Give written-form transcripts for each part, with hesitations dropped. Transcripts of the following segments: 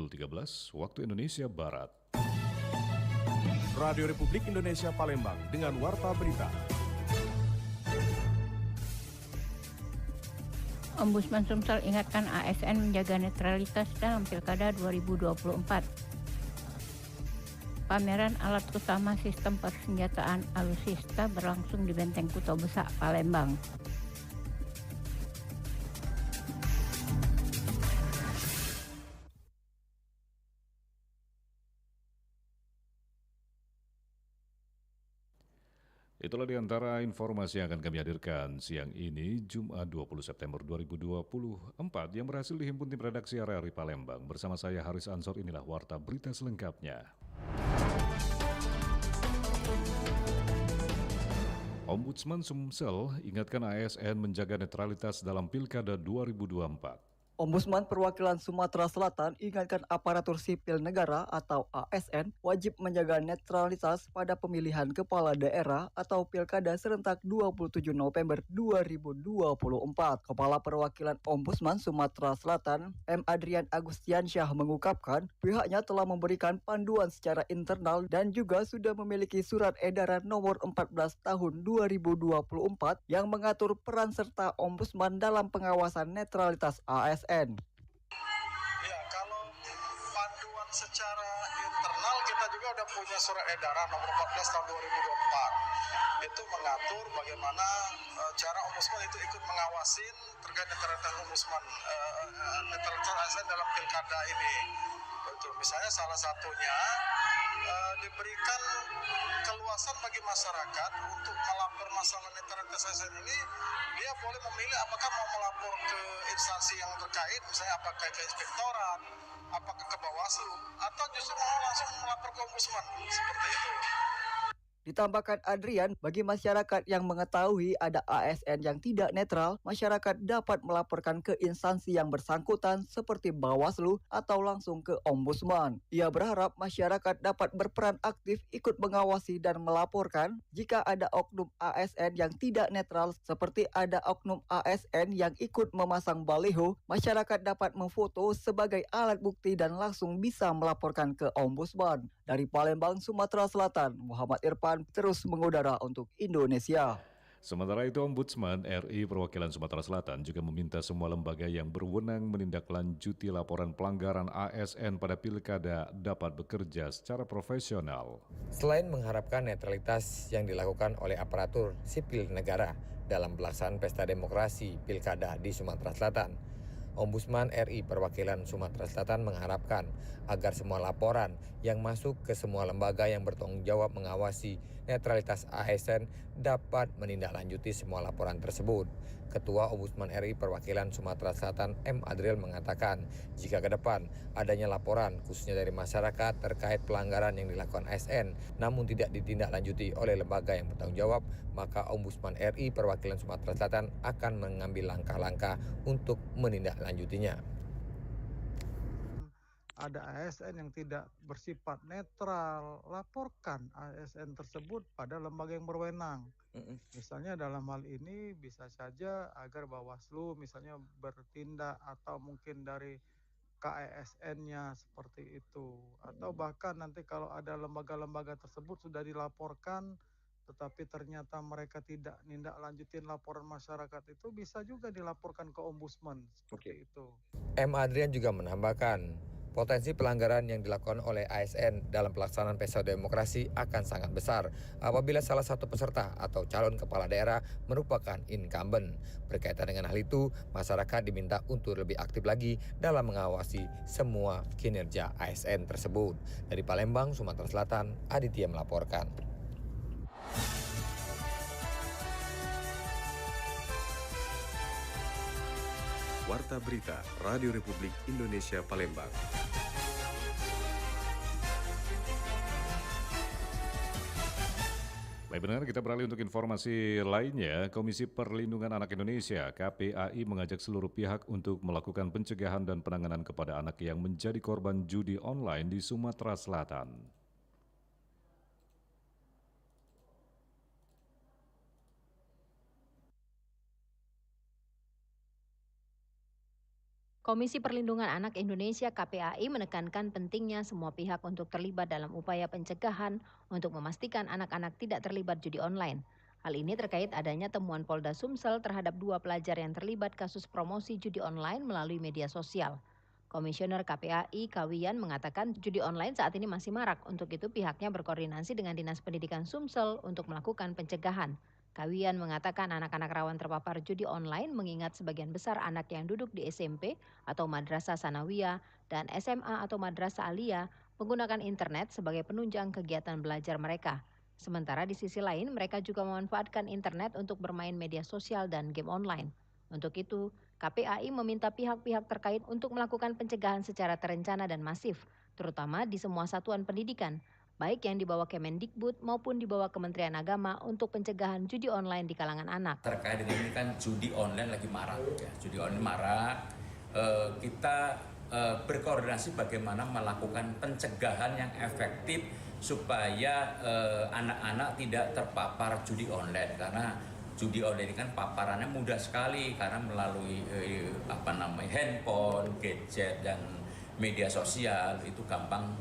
pukul 13 waktu Indonesia Barat. Radio Republik Indonesia Palembang dengan Warta Berita. Ombudsman Sumsel ingatkan ASN menjaga netralitas dalam Pilkada 2024. Pameran alat utama sistem persenjataan alutsista berlangsung di Benteng Kuto Besak, Palembang. Itulah di antara informasi yang akan kami hadirkan siang ini, Jumat 20 September 2024, yang berhasil dihimpun tim redaksi RRI Palembang. Bersama saya Haris Ansor, inilah Warta Berita selengkapnya. Ombudsman Sumsel ingatkan ASN menjaga netralitas dalam Pilkada 2024. Ombudsman Perwakilan Sumatera Selatan ingatkan aparatur sipil negara atau ASN wajib menjaga netralitas pada pemilihan kepala daerah atau Pilkada serentak 27 November 2024. Kepala Perwakilan Ombudsman Sumatera Selatan, M. Adrian Agustiansyah mengungkapkan pihaknya telah memberikan panduan secara internal dan juga sudah memiliki surat edaran nomor 14 tahun 2024 yang mengatur peran serta Ombudsman dalam pengawasan netralitas ASN. Ya, kalau panduan secara internal kita juga udah punya surat edaran nomor 14 tahun 2024. Itu mengatur bagaimana cara ombudsman itu ikut mengawasin terkait netralitas ombudsman, netralitas ASN dalam pilkada ini. Betul. Misalnya salah satunya diberikan keluasan bagi masyarakat untuk melapor masalah netralitas ASN ini. Dia boleh memilih apakah mau melapor ke instansi yang terkait, misalnya apakah ke inspektorat, apakah ke Bawaslu, atau justru mau langsung melapor ke ombudsman, seperti itu. Ditambahkan Adrian, bagi masyarakat yang mengetahui ada ASN yang tidak netral, masyarakat dapat melaporkan ke instansi yang bersangkutan seperti Bawaslu atau langsung ke Ombudsman. Ia berharap masyarakat dapat berperan aktif ikut mengawasi dan melaporkan jika ada oknum ASN yang tidak netral seperti ada oknum ASN yang ikut memasang baliho, masyarakat dapat memfoto sebagai alat bukti dan langsung bisa melaporkan ke Ombudsman. Dari Palembang, Sumatera Selatan, Muhammad Irfan terus mengudara untuk Indonesia. Sementara itu, Ombudsman RI Perwakilan Sumatera Selatan juga meminta semua lembaga yang berwenang menindaklanjuti laporan pelanggaran ASN pada pilkada dapat bekerja secara profesional. Selain mengharapkan netralitas yang dilakukan oleh aparatur sipil negara dalam pelaksanaan pesta demokrasi pilkada di Sumatera Selatan, Ombudsman RI Perwakilan Sumatera Selatan mengharapkan agar semua laporan yang masuk ke semua lembaga yang bertanggung jawab mengawasi netralitas ASN dapat menindaklanjuti semua laporan tersebut. Ketua Ombudsman RI Perwakilan Sumatera Selatan M. Adriel mengatakan jika ke depan adanya laporan khususnya dari masyarakat terkait pelanggaran yang dilakukan ASN namun tidak ditindaklanjuti oleh lembaga yang bertanggung jawab, maka Ombudsman RI Perwakilan Sumatera Selatan akan mengambil langkah-langkah untuk menindaklanjutinya. Ada ASN yang tidak bersifat netral, laporkan ASN tersebut pada lembaga yang berwenang. Misalnya dalam hal ini bisa saja agar Bawaslu misalnya bertindak atau mungkin dari KASN-nya seperti itu. Atau bahkan nanti kalau ada lembaga-lembaga tersebut sudah dilaporkan tetapi ternyata mereka tidak nindaklanjutin laporan masyarakat itu bisa juga dilaporkan ke Ombudsman seperti itu. M. Adrian juga menambahkan potensi pelanggaran yang dilakukan oleh ASN dalam pelaksanaan pesta demokrasi akan sangat besar apabila salah satu peserta atau calon kepala daerah merupakan incumbent. Berkaitan dengan hal itu, masyarakat diminta untuk lebih aktif lagi dalam mengawasi semua kinerja ASN tersebut. Dari Palembang, Sumatera Selatan, Aditya melaporkan. Warta Berita Radio Republik Indonesia Palembang. Baik, benar, kita beralih untuk informasi lainnya. Komisi Perlindungan Anak Indonesia (KPAI) mengajak seluruh pihak untuk melakukan pencegahan dan penanganan kepada anak yang menjadi korban judi online di Sumatera Selatan. Komisi Perlindungan Anak Indonesia KPAI menekankan pentingnya semua pihak untuk terlibat dalam upaya pencegahan untuk memastikan anak-anak tidak terlibat judi online. Hal ini terkait adanya temuan Polda Sumsel terhadap 2 pelajar yang terlibat kasus promosi judi online melalui media sosial. Komisioner KPAI Kawian mengatakan judi online saat ini masih marak, untuk itu pihaknya berkoordinasi dengan Dinas Pendidikan Sumsel untuk melakukan pencegahan. Kawian mengatakan anak-anak rawan terpapar judi online mengingat sebagian besar anak yang duduk di SMP atau Madrasah Sanawiyah dan SMA atau Madrasah Aliyah menggunakan internet sebagai penunjang kegiatan belajar mereka. Sementara di sisi lain mereka juga memanfaatkan internet untuk bermain media sosial dan game online. Untuk itu, KPAI meminta pihak-pihak terkait untuk melakukan pencegahan secara terencana dan masif, terutama di semua satuan pendidikan, baik yang di bawah Kemendikbud maupun di bawah Kementerian Agama untuk pencegahan judi online di kalangan anak. Terkait dengan ini kan judi online lagi marak, ya. Judi online marak. Kita berkoordinasi bagaimana melakukan pencegahan yang efektif supaya anak-anak tidak terpapar judi online, karena judi online ini kan paparannya mudah sekali karena melalui handphone, gadget dan media sosial itu gampang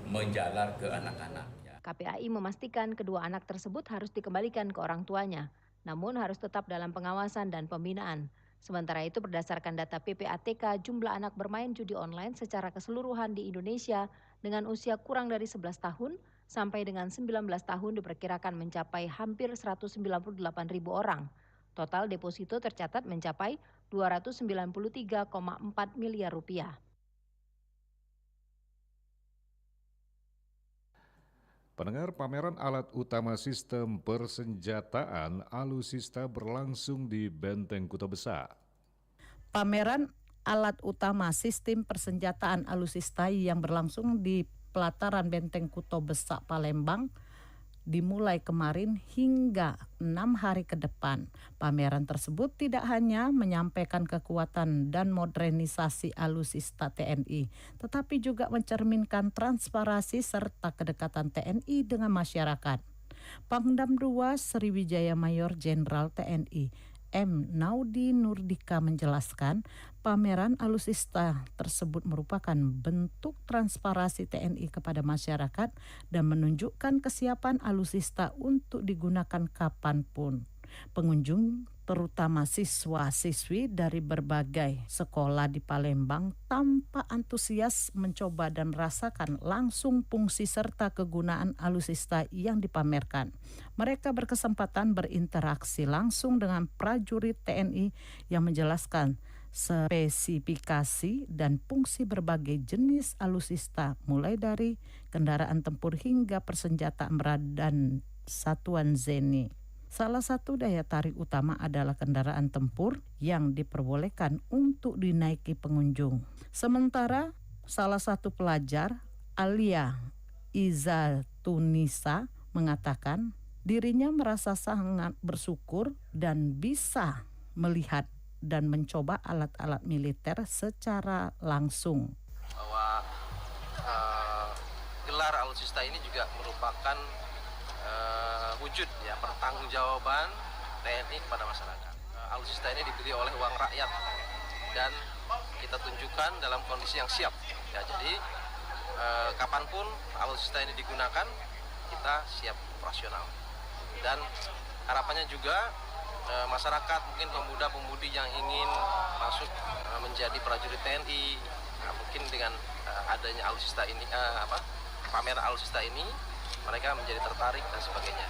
menjalar ke anak-anak. KPAI memastikan kedua anak tersebut harus dikembalikan ke orang tuanya, namun harus tetap dalam pengawasan dan pembinaan. Sementara itu berdasarkan data PPATK, jumlah anak bermain judi online secara keseluruhan di Indonesia dengan usia kurang dari 11 tahun sampai dengan 19 tahun diperkirakan mencapai hampir 198.000 orang. Total deposito tercatat mencapai 293,4 miliar rupiah. Pendengar, pameran alat utama sistem persenjataan alutsista berlangsung di Benteng Kuto Besak. Pameran alat utama sistem persenjataan alutsista yang berlangsung di pelataran Benteng Kuto Besak, Palembang dimulai kemarin hingga 6 hari ke depan. Pameran tersebut tidak hanya menyampaikan kekuatan dan modernisasi alutsista TNI, tetapi juga mencerminkan transparansi serta kedekatan TNI dengan masyarakat. Pangdam II Sriwijaya Mayor Jenderal TNI M. Naudi Nurdika menjelaskan, pameran alutsista tersebut merupakan bentuk transparansi TNI kepada masyarakat dan menunjukkan kesiapan alutsista untuk digunakan kapanpun. Pengunjung, terutama siswa-siswi dari berbagai sekolah di Palembang, tampak antusias mencoba dan merasakan langsung fungsi serta kegunaan alutsista yang dipamerkan. Mereka berkesempatan berinteraksi langsung dengan prajurit TNI yang menjelaskan spesifikasi dan fungsi berbagai jenis alutsista, mulai dari kendaraan tempur hingga persenjataan berat dan satuan ZENI. Salah satu daya tarik utama adalah kendaraan tempur yang diperbolehkan untuk dinaiki pengunjung. Sementara salah satu pelajar, Alia Izatunisa, mengatakan dirinya merasa sangat bersyukur dan bisa melihat dan mencoba alat-alat militer secara langsung. Bahwa gelar alutsista ini juga merupakan wujud ya pertanggungjawaban TNI kepada masyarakat. Alutsista ini dibeli oleh uang rakyat dan kita tunjukkan dalam kondisi yang siap. Ya, jadi kapanpun alutsista ini digunakan, kita siap operasional. Dan harapannya juga masyarakat, mungkin pemuda-pemudi yang ingin masuk menjadi prajurit TNI, mungkin dengan adanya alutsista ini, pameran alutsista ini, mereka menjadi tertarik dan sebagainya.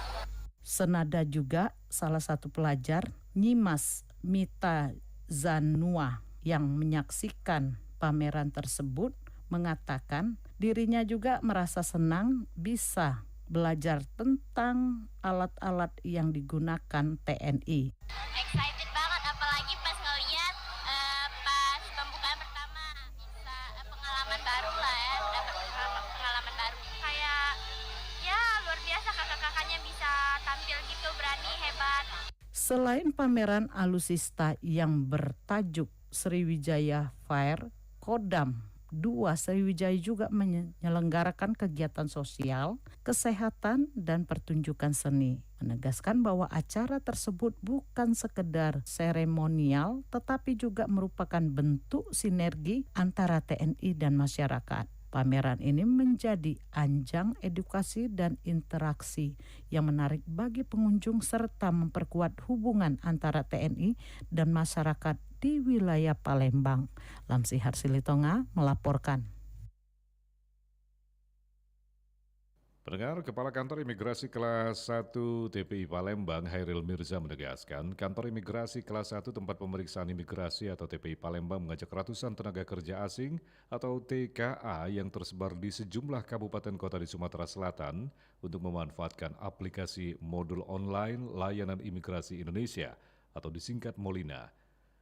Senada juga salah satu pelajar, Nyimas Mita Zanua, yang menyaksikan pameran tersebut mengatakan dirinya juga merasa senang bisa belajar tentang alat-alat yang digunakan TNI. Excited banget, apalagi pas ngeliat pas pembukaan pertama, bisa pengalaman baru lah ya, dapat pengalaman baru. Kayak ya luar biasa, kakak-kakaknya bisa tampil gitu, berani, hebat. Selain pameran alutsista yang bertajuk Sriwijaya Fair, Kodam 2, Sriwijaya juga menyelenggarakan kegiatan sosial, kesehatan, dan pertunjukan seni. Menegaskan bahwa acara tersebut bukan sekedar seremonial, tetapi juga merupakan bentuk sinergi antara TNI dan masyarakat. Pameran ini menjadi ajang edukasi dan interaksi yang menarik bagi pengunjung serta memperkuat hubungan antara TNI dan masyarakat di wilayah Palembang. Lamsihar Silitonga melaporkan. Pendengar, Kepala Kantor Imigrasi Kelas 1 TPI Palembang, Hairil Mirza menegaskan, Kantor Imigrasi Kelas 1 Tempat Pemeriksaan Imigrasi atau TPI Palembang mengajak ratusan tenaga kerja asing atau TKA yang tersebar di sejumlah kabupaten kota di Sumatera Selatan untuk memanfaatkan aplikasi modul online Layanan Imigrasi Indonesia atau disingkat Molina.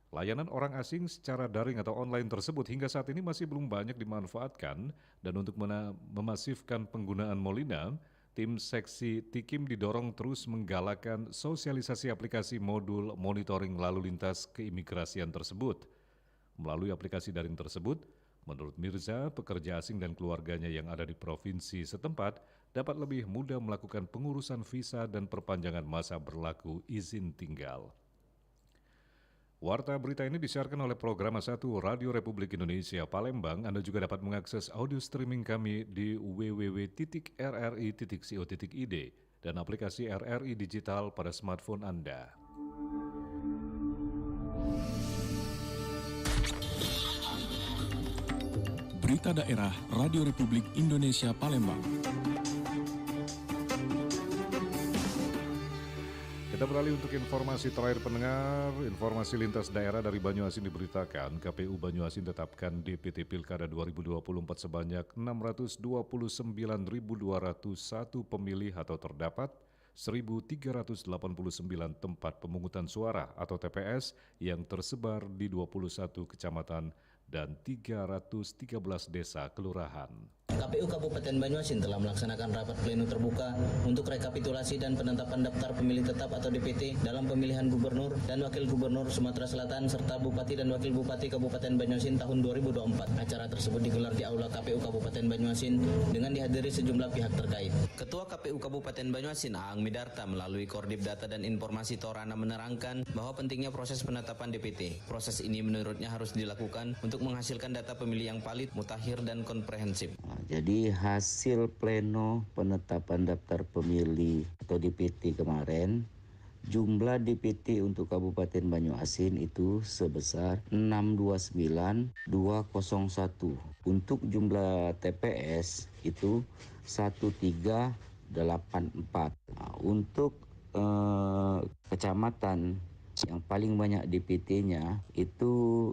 Layanan orang asing secara daring atau online tersebut hingga saat ini masih belum banyak dimanfaatkan, dan untuk memasifkan penggunaan Molina, tim seksi Tikim didorong terus menggalakkan sosialisasi aplikasi modul monitoring lalu lintas keimigrasian tersebut. Melalui aplikasi daring tersebut, menurut Mirza, pekerja asing dan keluarganya yang ada di provinsi setempat dapat lebih mudah melakukan pengurusan visa dan perpanjangan masa berlaku izin tinggal. Warta berita ini disiarkan oleh Programa 1 Radio Republik Indonesia Palembang. Anda juga dapat mengakses audio streaming kami di www.rri.co.id dan aplikasi RRI Digital pada smartphone Anda. Berita Daerah Radio Republik Indonesia Palembang. Kita beralih untuk informasi terakhir pendengar. Informasi lintas daerah dari Banyuasin diberitakan, KPU Banyuasin tetapkan DPT Pilkada 2024 sebanyak 629.201 pemilih atau terdapat 1.389 tempat pemungutan suara atau TPS yang tersebar di 21 kecamatan dan 313 desa kelurahan. KPU Kabupaten Banyuasin telah melaksanakan rapat pleno terbuka untuk rekapitulasi dan penetapan daftar pemilih tetap atau DPT dalam pemilihan gubernur dan wakil gubernur Sumatera Selatan serta bupati dan wakil bupati Kabupaten Banyuasin tahun 2024. Acara tersebut digelar di Aula KPU Kabupaten Banyuasin dengan dihadiri sejumlah pihak terkait. Ketua KPU Kabupaten Banyuasin Aang Midarta melalui Kordip Data dan Informasi Torana menerangkan bahwa pentingnya proses penetapan DPT. Proses ini menurutnya harus dilakukan untuk menghasilkan data pemilih yang valid, mutakhir, dan komprehensif. Jadi hasil pleno penetapan daftar pemilih atau DPT kemarin, jumlah DPT untuk Kabupaten Banyuasin itu sebesar 629.201. Untuk jumlah TPS itu 1384. Nah, untuk kecamatan yang paling banyak DPT-nya itu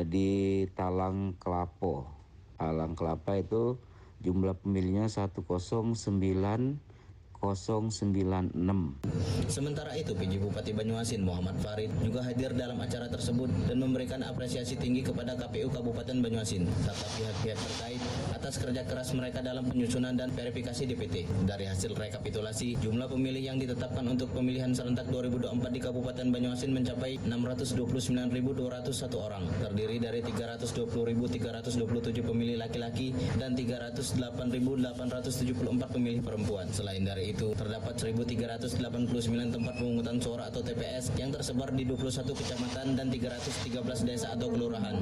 di Talang Kelapo. Talang Kelapa itu jumlah pemilihnya 109.096. Sementara itu, PJ Bupati Banyuasin Muhammad Farid juga hadir dalam acara tersebut dan memberikan apresiasi tinggi kepada KPU Kabupaten Banyuasin serta pihak-pihak terkait atas kerja keras mereka dalam penyusunan dan verifikasi DPT. Dari hasil rekapitulasi, jumlah pemilih yang ditetapkan untuk pemilihan serentak 2024 di Kabupaten Banyuasin mencapai 629.201 orang, terdiri dari 320.327 pemilih laki-laki dan 308.874 pemilih perempuan. Selain dari itu, terdapat 1.389 tempat pemungutan suara atau TPS yang tersebar di 21 kecamatan dan 313 desa atau kelurahan.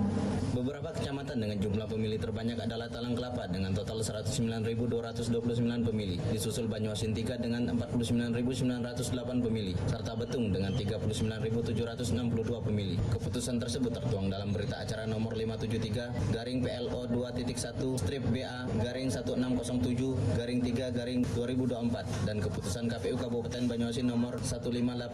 Beberapa kecamatan dengan jumlah pemilih terbanyak adalah Talang Kelapa dengan total 109.229 pemilih, disusul Banyuasin 3 dengan 49.908 pemilih, serta Betung dengan 39.762 pemilih. Keputusan tersebut tertuang dalam berita acara nomor 573 garing PLO 2.1 strip BA garing 1607 garing 3 garing 2024 dan keputusan KPU Kabupaten Banyuasin nomor 1580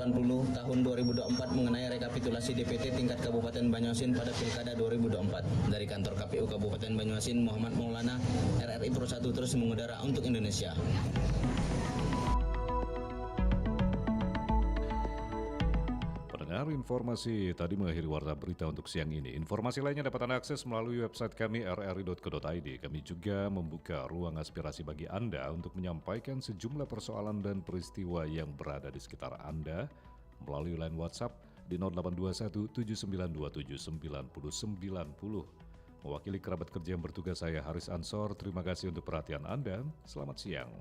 tahun 2024 mengenai rekapitulasi DPT tingkat Kabupaten Banyuasin pada Pilkada 2024. Dari kantor KPU Kabupaten Banyuasin, Muhammad Maulana, RRI Pro 1 terus mengudara untuk Indonesia. Informasi tadi mengakhiri warta berita untuk siang ini. Informasi lainnya dapat Anda akses melalui website kami rri.co.id. Kami juga membuka ruang aspirasi bagi Anda untuk menyampaikan sejumlah persoalan dan peristiwa yang berada di sekitar Anda melalui line WhatsApp di 0821 7927 9090. Mewakili kerabat kerja yang bertugas, saya Haris Ansor. Terima kasih untuk perhatian Anda. Selamat siang.